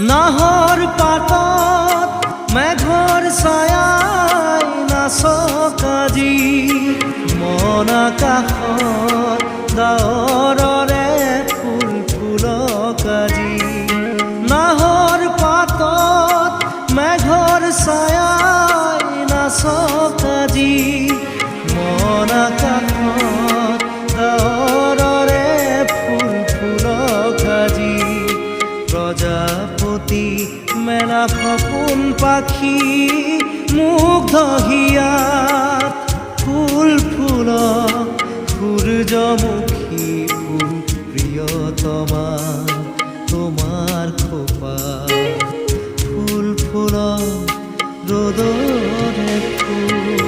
নাহৰ পাতত মেঘৰ ছায়াই নাচক আজি মন আকাশত ডাৱৰৰে ফুল ফুলক আজি নাহৰ পাতত মেঘৰ ছায়াই নাচক আজি মন আকাশত ডাৱৰৰে ফুল ফুলক আজি প্ৰজাপতি মেলা সপোন পাখি মুগ্ধ হিয়াত ফুল ফুলক সূৰ্যমুখী ফুল প্ৰিয়তমা তোমাৰ খোপাত ফুল ফুলক ৰ'দৰে ফুল